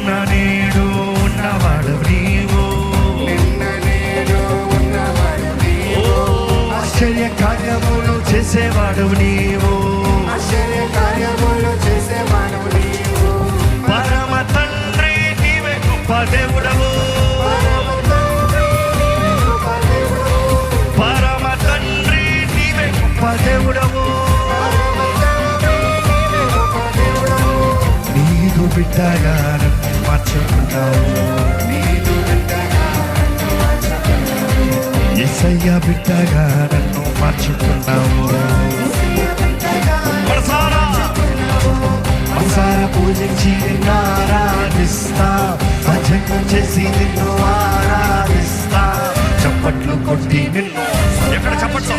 నిన్న నేడు ఉన్నవాడు నీవు, ఆశ్చర్య కార్యములు చేసేవాడు నీవు, పరమ తండ్రి నీవే గొప్ప దేవుడవు, పరమ తండ్రి నీవే గొప్ప దేవుడవు. నీదు బిడ్డగా నన్ను మార్చుకున్నావు, యేసయ్య బిడ్డగా నన్ను మార్చుకున్నావు. మనసారా పూజించి నిన్ను ఆరాధిస్తా, భజన చేసి నిన్ను ఆరాధిస్తా, చప్పట్లు కొట్టి నిన్ను ఎక్కడ చప్పట్లు